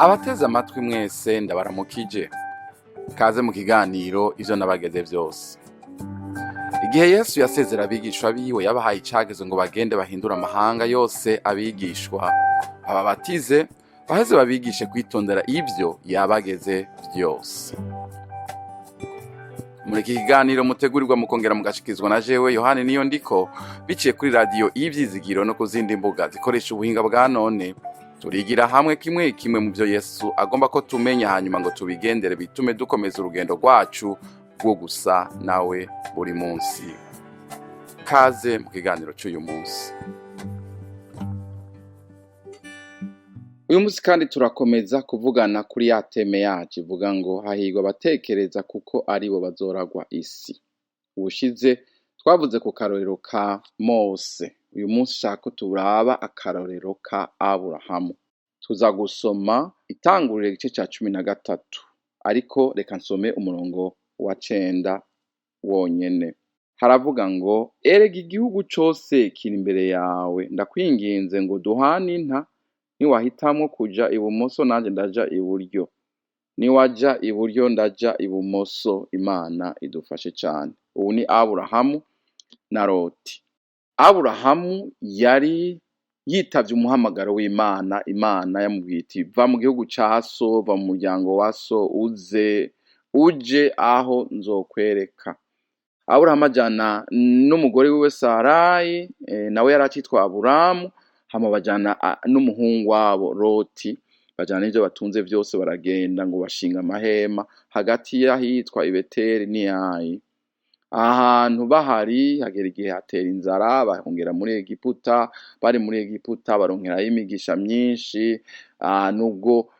Abateze amatwi mwese ndabaramukije, kaze mu kiganiro ivyo nabageze vyose. Igihe Yesu yasezera abigishwa biwe yabahaye icagezo ngo bagende bahindura amahanga yose abigishwa, bababatize, baheze babigishe kwitondera ivyo yabageze vyose. Muri iki kiganiro mutegurirwa mukongera mugashikizwa na jewe Yohani Niyondiko, biciye kuri radiyo Ivyizigiro no ku zindi mbuga zikoresha ubuhinga bwa none. Turigira hamwe kimwe kimwe mu byo Yesu agomba ko tumenya, hanyuma ngo tubigendere bitume dukomeza urugendo rwacu rwo gusa nawe buri munsi. Kaze mu kiganiro cy'uyu munsi. Uyu munsi kandi turakomeza kuvugana kuri ya teme yacu ivuga ngo hahirwa abatekereza kuko aribo bazoragwa isi. Ubushize twavuze ku karorero ka Mose. Uyu munsi shaka turaba akarorero ka Aburahamu. Tuza gusoma Itanguriro igice ca 13, ariko reka nsome umurongo wa 9 wonyene. Haravuga ngo erega igihugu cose kiri imbere yawe, ndakwinginze ngo duhane inta, niwahitamwo kuja ibumoso nanje ndaja iburyo, niwaja iburyo ndaja ibumoso. Imana idufashe cyane. Ubu ni Aburahamu na Loti. Aburahamu yari yitavye umuhamagaro w'Imana. Imana yamubwiye iti va mu gihugu ca so, va mu muryango wa so, uje aho nzokwereka. Aburahamu ajana n'umugore wiwe Sarayi, nawe yari acitwa Aburamu, hama bajana n'umuhungu wabo Loti, bajana n'ivyo batunze vyose, baragenda ngo bashinga amahema hagati y'ahitwa Ibeteri n'Ayi. Ahantu bahari hagera igihe hatera inzara, bahongera muri Egiputa. Bari muri Egiputa baronkerayo imigisha myinshi, nubwo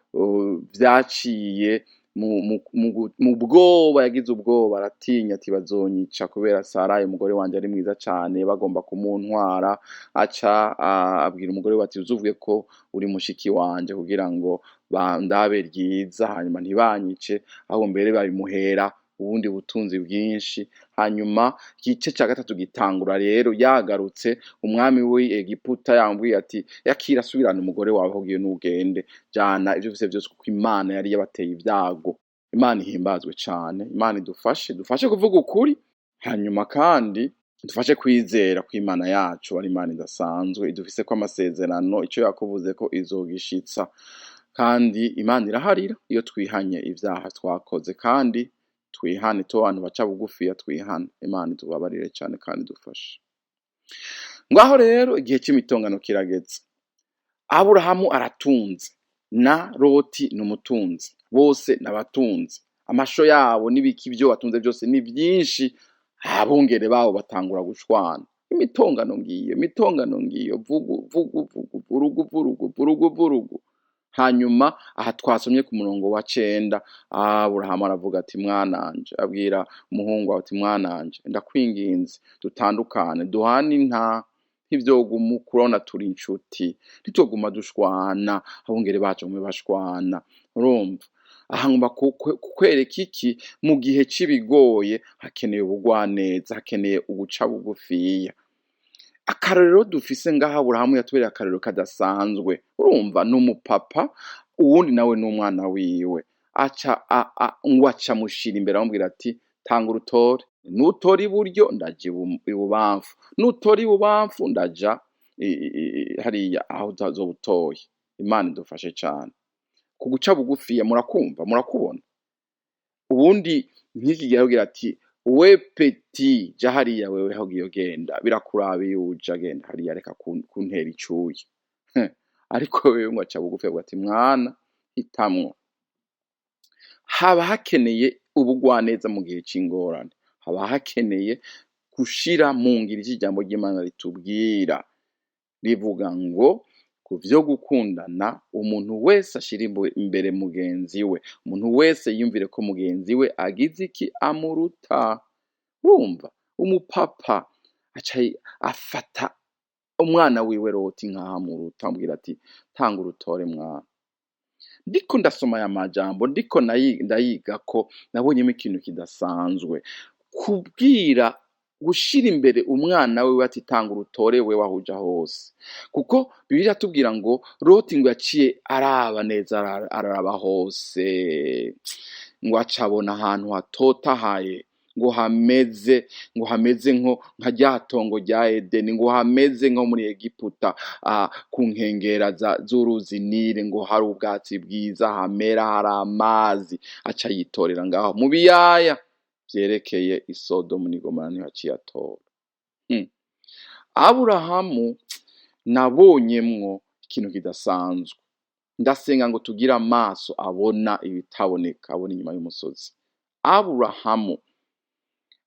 vyaciye mu bwoba, yagize ubwoba, aratinya ati bazonyica kubera Sarayi umugore wanje ari mwiza cane, bagomba kumuntwara. Aca abwira umugore we ati uzuvuge ko uri mushiki wanje kugira ngo bandabe ryiza, hanyuma ntibanyice, aho mbere babimuhera ubundi butunzi bwinshi. Hanyuma igice ca 3 gitangura rero yagarutse umwami w'Egiputa yambwiye ati yakira subirana umugore wawe hogiye n'ugende, jana ivyo vyose vyose kuko Imana yari yabateye ibyago. Imana ihimbazwe cane. Imana dufashe kuvuga ukuri, hanyuma kandi dufashe kwizera ko Imana yacu ari Imana idasanzwe, idufise ko amasezerano ico yakuvuze ko izogishitsa. Kandi Imana iraharira iyo twihanye ivyaha twakoze, kandi twihane abantu baca bugufi twihane. Imana itubabarire cyane kandi dufashe. Ngaho rero igihe cy'imitongano kirageze. Aburahamu aratunze na Loti n'umutunzi, bose n'abatunzi. Amasho yabo n'ibiki byo batunze byose ni byinshi. Abungere babo batangura gushwana. Imitongano ngiyo vurugu. Hanyuma aha twasomye ku murongo wa 9, Aburahamu aravuga ati mwananje, abwira umuhungu ati mwananje, ndakwinginze dutandukane, duhane inta, ntivyoguma kurona turi inshuti, ntitwoguma dushwana, abungere bacu mwe bashwana. Urumva aha ngomba kukwereka iki? Mu gihe cibigoye hakeneye ubugwaneza, hakeneye uguca bugufiya. Akarorero dufise ngaha Aburahamu yatubereye akarorero kadasanzwe. Urumva n'umupapa, uwundi nawe n'umwana wiwe. Aca mushira imbere amubwira ati tanga urutore, nutora iburyo ndaja ibubamfu, nutora ibubamfu ndaja hariya aho utazobutoye. Imana idufashe cyane kuguca bugufiya. Murakubona ubundi nk'iki gihe agira ati we peti ja hariya, wewe hogiye genda, birakurabiye uja genda hariya, reka kuntera icuye. Ariko wewe ngo aca bugufi ati mwana hitamwo. Haba hakeneye ubugwaneza mu gihe c'ingorane, haba hakeneye gushira mu ngiro ijambo ry'Imana ritubwira, rivuga ngo ku vyo gukundana umuntu wese ashira imbere mugenzi we, umuntu wese yumvire ko mugenzi we agize iki amuruta. Wumva umupapa aca afata umwana wiwe Loti nkamuruta, ambwira ati tanga urutore mwana. Ndiko ndasoma aya majambo, ndiko ndayiga ko nabonyemo ikintu kidasanzwe. Kubwira gushira imbere umwana wiwe ati tanga urutore we wahuja hose, kuko Bibiliya tubwira ngo Loti ngo yaciye araba neza araraba hose ngo acabona ahantu hatotahaye ngo hameze nka rya tongo rya Edeni, ngo hameze nko muri Egiputa ku nkengera z'uruzi Nile, ngo hari ubwatsi bwiza hamera hari amazi, aca yitorera ngaho mu biyaya vyerekeye Isodomu n'Igomora niho yaciye atora. Aburahamu nabonyemwo ikintu kidasanzwe, ndasenga ngo tugire amaso abona ibitaboneka, abona inyuma y'umusozi.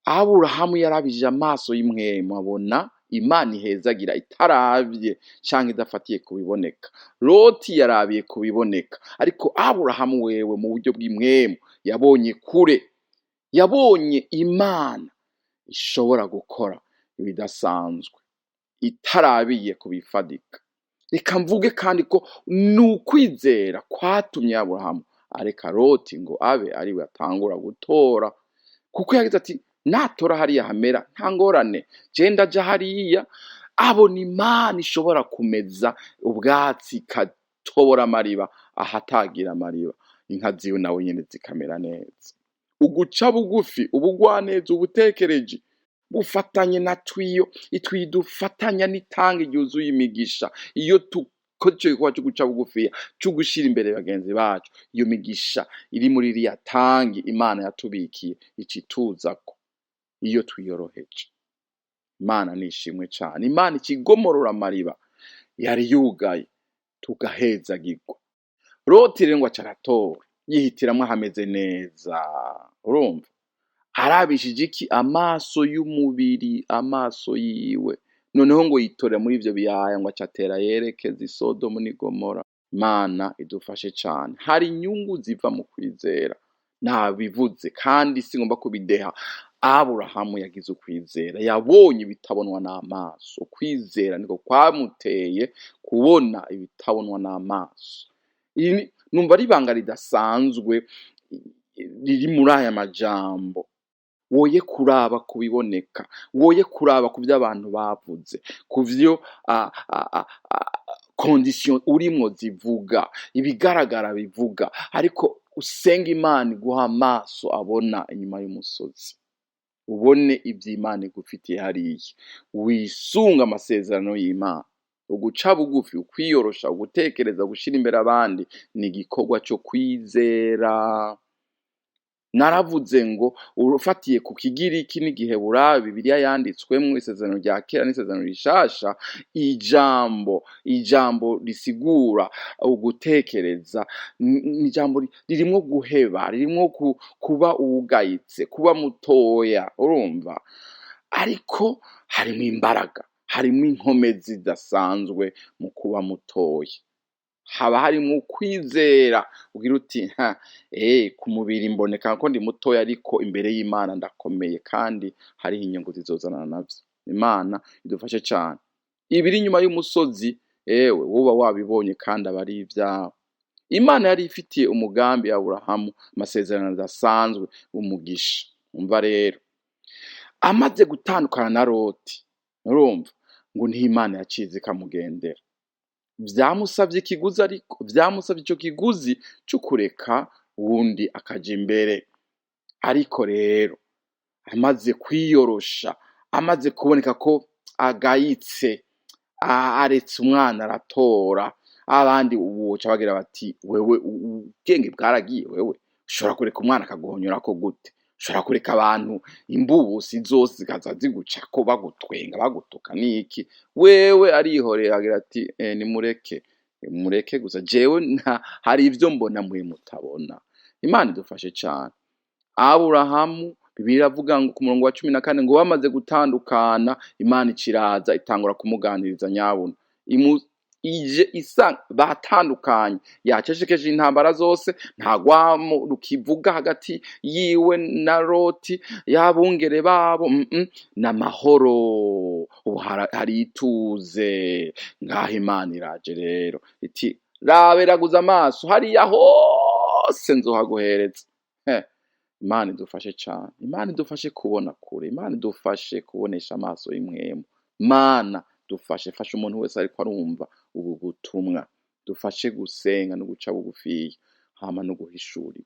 Aburahamu yarabije amaso y'imwemu, abona Imana ihezagira itaravye canke idafatiye kubiboneka. Loti yarabiye kubiboneka, ariko Aburahamu wewe mu buryo bw'imwemu yabonye kure, yabonye Imana ishobora gukora ibidasanzwe itarabiye kubifadika. Reka mvuge kandi ko n'ukwizera kwatumye Aburahamu areka Loti ngo abe ariwe atangura gutora, kuko yagize ati natora hariya hamera nta ngorane, je ndaja hariya, abona Imana ishobora kumeza ubwatsi ikatobora amariba ahatagira amariba, inka ziwe nawe nyene zikamera neza. Uguca bugufi, ubugwaneza, ubutekereji bufatanye na twiyo, itwiyo dufatanya n'itangi ryuzuye imigisha. Iyo dukoze ico gikorwa co guca bugufiya, co gushira imbere bagenzi bacu, iyo migisha iri muri iriya tangi Imana yatubikiye ica ituzako iyo twiyoroheje. Imana nishimwe cane, Imana ikigomorora amariba yari yugaye tugahezagirwa. Loti rero ngo aca aratora, yihitiramwo hameze neza, urumva arabishije iki? Amaso y'umubiri, amaso yiwe, noneho ngo yitorera muri ivyo biyaya ngo aca atera yerekeza Isodomu n'Igomora. Imana idufashe cane, hari inyungu ziva mu kwizera, nabivuze kandi singomba kubideha. Aburahamu yagize ukwizera, yabonye ibitabonwa n'amaso. Ukwizera niko kwamuteye kubona ibitabonwa n'amaso. Numva ari ibanga ridasanzwe riri muri aya majambo. Woye kuraba kubiboneka, woye kuraba ku vyo abantu bavuze, ku vyo condition urimwo zivuga, ibigaragara bivuga, ariko usenga Imana iguha amaso abona inyuma y'umusozi, ubone ivy'Imana igufitiye hariya, wisunga amasezerano y'Imana. Uguca bugufi, ukwiyorosha, ugutekereza, gushira imbere abandi ni igikorwa co kwizera. Naravuze ngo urufatiye ku Kigiriki n'Igiheburayo Bibiliya yanditswemwo, isezerano rya kera n'isezerano rishasha, ijambo risigura ugutekereza, ijambo ririmwo guheba, ririmwo kuba uwugayitse, kuba mutoya, urumva, ariko harimwo imbaraga, harimwo inkomezi zidasanzwe mu kuba mutoya. Haba harimwo kwizera, ugira uti ku mubiri mboneka ko ndi mutoya, ariko imbere y'Imana ndakomeye kandi hariho inyungu zizozanana navyo. Imana idufashe cane. Ibiri inyuma y'umusozi woba wabibonye kandi aba ari ivyawe. Imana yari ifitiye umugambi Aburahamu, amasezerano adasanzwe, umugisha. Umva rero, amaze gutandukana na Loti, urumva ngo niho Imana yacize ikamugendera. Vyamusavye ikiguzi, ariko vyamusavye ico kiguzi co kureka wundi akaja imbere. Ariko rero amaze kwiyorosha, amaze kuboneka ko agayitse, aretse umwana aratora, abandi boca bagira bati wewe ubwenge bwaragiye, wewe ushobora kureka umwana akaguhonyorako gute? Ushobora kureka abantu imbubusi zose zikaza zigucako bagutwenga bagutuka niki? Wewe arihorera agira ati nimureke gusa, jewe hari ivyo mbona mwe mutabona. Imana idufashe cane. Aburahamu Bibiliya iravuga ngo ku murongo wa 14 ngo bamaze gutandukana, Imana iciraza itangura kumuganiriza nyabuna. Ije isanga batandukanye, yaceshekeje intambara zose, ntagwamo rukivuga hagati yiwe na Loti, yabungere babo, n'amahoro, ubu hari ituze. Ngaho Imana iraje rero iti rabe raguza amaso hariya hose nzohaguhereza. Imana idufashe cane, Imana idufashe kubona kure, Imana idufashe kubonesha amaso y'impwemu, Mana dufashe, fasha umuntu wese ariko arumva ubu butumwa, dufashe gusenga no guca bugufiya hama no guhishurirwa.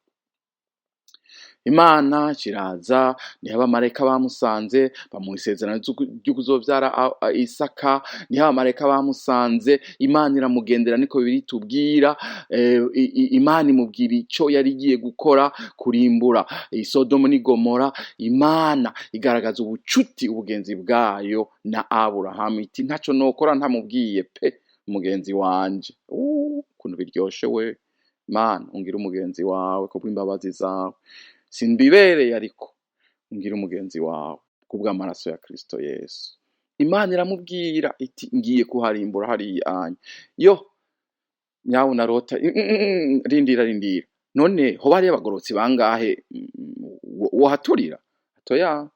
Imana kiraza, niho abamarayika bamusanze bamuha isezerano ryo kuzovyara Isaka, niho abamarayika bamusanze, Imana iramugendera niko Bibiliya itubwira, Imana imubwira ico yari igiye gukora, kurimbura Isodomu n'i Gomora. Imana igaragaza ubucuti, ubugenzi bwayo na Aburahamu, iti ntaco nokora ntamubwiye pe umugenzi wanje. Ukuntu biryoshe we! Mana ungira umugenzi wawe kubw'imbabazi zawe, simbibereye ariko ungira umugenzi wawe kubw'amaraso ya Kristo Yesu. Imana iramubwira iti ngiye kuharimbura hariya yo nyawe narota rindira none hoba hari abagorotsi bangahe wohaturira atoya,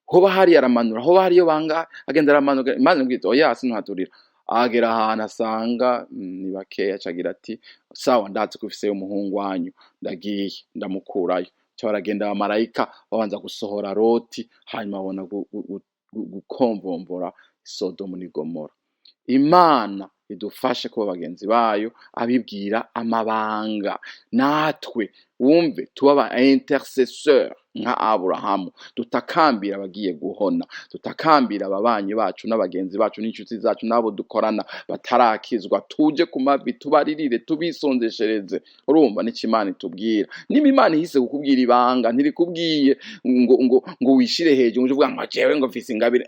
hoba hari aramanura, hoba hariyo bangahe agenda aramanura. Imana imbwira oya sinuhaturira, agera ahantu asanga ni bakeya, acagira ati sawa ndazi ko ufiseyo umuhungu wanyu, ndagiye ndamukurayo. Ca baragenda abamarayika babanza gusohora Loti, hanyuma babona gukomvomvora Sodomu n'i Gomora. Imana idufashe kuba bagenzi bayo, abibwira amabanga, natwe wumve tuba aba intercesseur nka Aburahamu, dutakambira abagiye guhona, dutakambira ababanyi bacu n'abagenzi bacu n'inshuti zacu n'abo dukorana batarakizwa, tuje ku mavi tubaririre, tubisonzeshereze. Urumva nico Imana itubwira. Niba Imana ihise kukubwira ibanga, ntirikubwiye ngo wishire hejuru, ngo uvuga ngo jewe ngo mfise ingabire.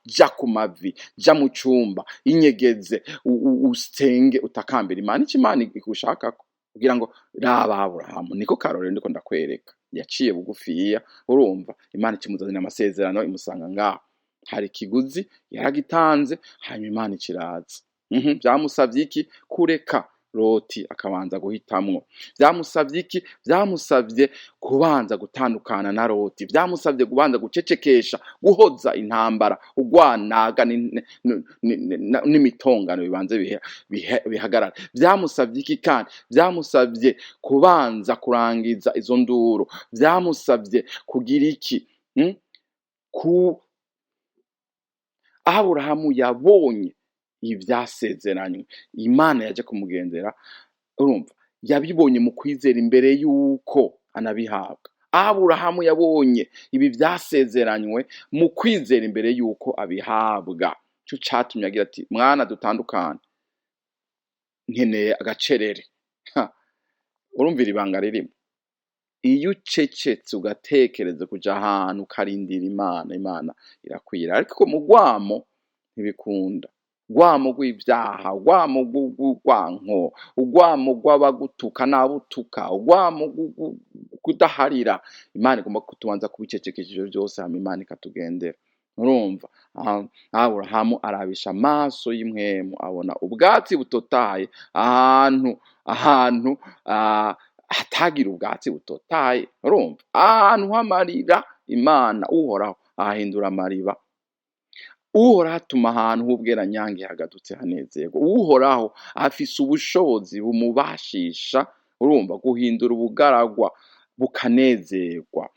Ja ku mavi, ja mu cumba, inyegeze, usenge, utakambira Imana. Nico Imana igushakako kugira ngo raba Aburahamu, niko karorero ndiko ndakwereka, yaciye bugufiya. Urumva Imana ikimuzanira amasezerano, imusanga ngaho, hari ikiguzi yaragitanze, hanyuma Imana ikiraza. Vyamusavye iki? Kureka Loti akabanza guhitamwo. Vyamusavye iki? Vyamusavye kubanza gutandukana na Loti, vyamusavye kubanza gucecekesha, guhoza intambara, ugwanaga n'imitongano bibanze bihagarara. Vyamusavye iki kandi? Vyamusavye kubanza kurangiza izo nduru, vyamusavye kugira iki? Aburahamu yabonye ivyasezeranywe, Imana yaje kumugendera, urumva yabibonye mu kwizera imbere yuko anabihabwa. Aburahamu yabonye ibi vyasezeranywe mu kwizera imbere yuko abihabwa. Cyo catumye agira ati mwana dutandukane, nkeneye agacerere. Urumvira ibanga ririmo. Iyo ucecetse ugatekereza kuja ahantu ukarindira Imana irakwira. Ariko mu rwamo ntibikunda. Urwamo rw'ivyaha, urwamo rw'urwanko, urwamo rw'abagutuka n'abutuka, urwamo kudaharira, Imana igomba kutubanza kubicecekesha byose, hama Imana ikatugendera. Urumva Aburahamu arabisha amaso y'impwemu, abona ubwatsi butotaye ahantu hatagira ubwatsi butotaye. Urumva ahantu hamarira, Imana Uhoraho ahindura amariba. Uhoraho atuma ahantu h'ubweranyange hagadutse hanezerwa. Uhoraho afise ubushobozi bumubashisha, urumva, guhindura ubugaragwa bukanezerwa.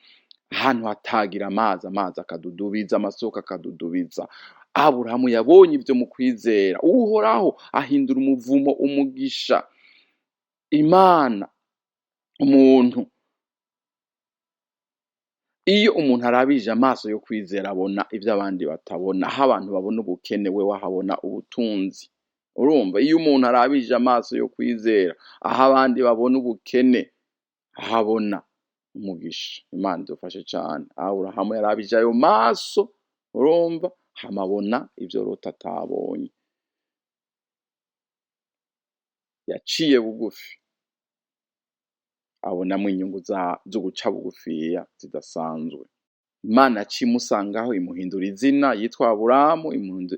Ahantu hatagira amazi akadudubiza, amasoko akadudubiza. Aburahamu yabonye ivyo mu kwizera. Uhoraho ahindura umuvumo umugisha. Imana umuntu, iyo umuntu arabije amaso yo kwizera abona ivyo abandi batabona. Aho abantu babona ubukene, we wahabona ubutunzi. Urumva iyo umuntu arabije amaso yo kwizera, aho abandi babona ubukene ahabona umugisha. Imana idufashe cane. Aburahamu yarabije ayo maso, urumva, hamabona ivyo Loti atabonye. Yaciye bugufi, abonamwo inyungu zo guca bugufiya zidasanzwe. Imana yaciye imusangaho, imuhindura izina, yitwa Aburamu,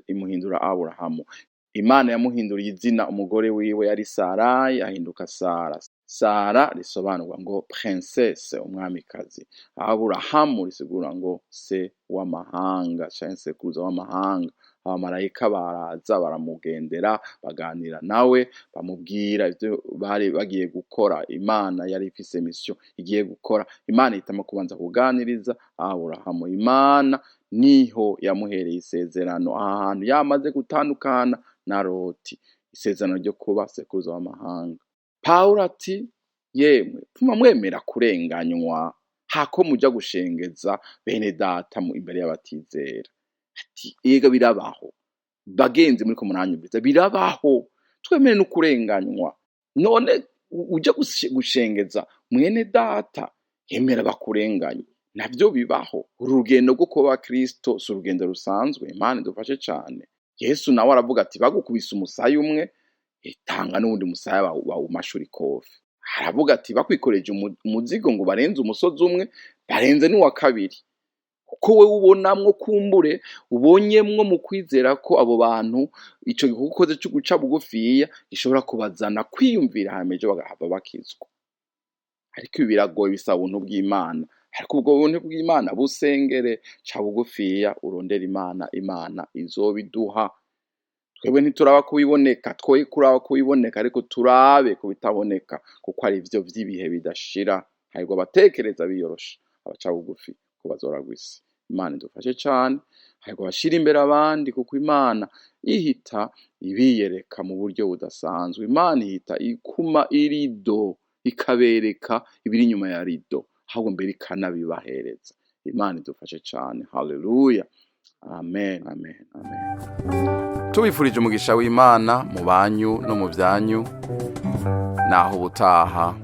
imuhindura Aburahamu. Imana yamuhinduriye izina, umugore wiwe yari Sarayi ahinduka Sara. Sara risobanurwa ngo princesse, umwamikazi. Aburahamu risigura ngo se w'amahanga, canke sekuruza w'amahanga. abamarayika baraza baramugendera baganira nawe bamubwira ivyo bari bagiye gukora. Imana yari ifise mission igiye gukora. Imana ihitamo kubanza kuganiriza Aburahamu. Imana niho yamuhereye isezerano aha hantu yamaze gutandukana na Loti, isezerano ryo kuba sekuruza w'amahanga. Pawulo ati yemwe pfuma mwemera kurenganywa hako muja gushengeza bene data imbere y'abatizera. Ati ega birabaho bagenzi muriko muranyumviza, birabaho twemere no kurenganywa. None uja gushengeza mwene data yemera bakurenganye, navyo bibaho. Urugendo rwo kuba Kristo si urugendo rusanzwe. Imana idufashe cane. Yesu nawe aravuga ati bagukubise umusaya umwe itanga n'ubundi musaya bawumashura ikofi. Aravuga ati bakwikoreje umuzigo ngo barenze umusozi umwe barenze n'uwa kabiri. Kuko we ubonamwo kumbure ubonyemwo mu kwizera ko abo bantu ico gikorwa ukoze cyo guca bugufiya gishobora kubazana kwiyumvira hameje bagahava bakizwa. Ariko ibi biragoye, bisaba ubuntu bw'Imana. Ariko ubwo buntu bw'Imana busengere ca bugufiya urondera Imana, Imana izobiduha. Twebwe ntituraba kubiboneka, twoye kuraba kubiboneka, ariko turabe kubitaboneka kuko ari ivyo vy'ibihe bidashira. Hahirwa abatekereza biyorosha, abaca bugufi ko bazoragwa isi. Imana idufashe cane. Hahirwa abashira imbere abandi kuko Imana ihita ibiyereka mu buryo budasanzwe. Imana ihita ikuma irido ikabereka ibiri inyuma ya rido, ahubwo mbere ikanabibahereza. Imana idufashe cane. Haleluya. Amen, amen, amen. Tubifurije umugisha w'Imana mu banyu no mu vyanyu. Naho ubutaha.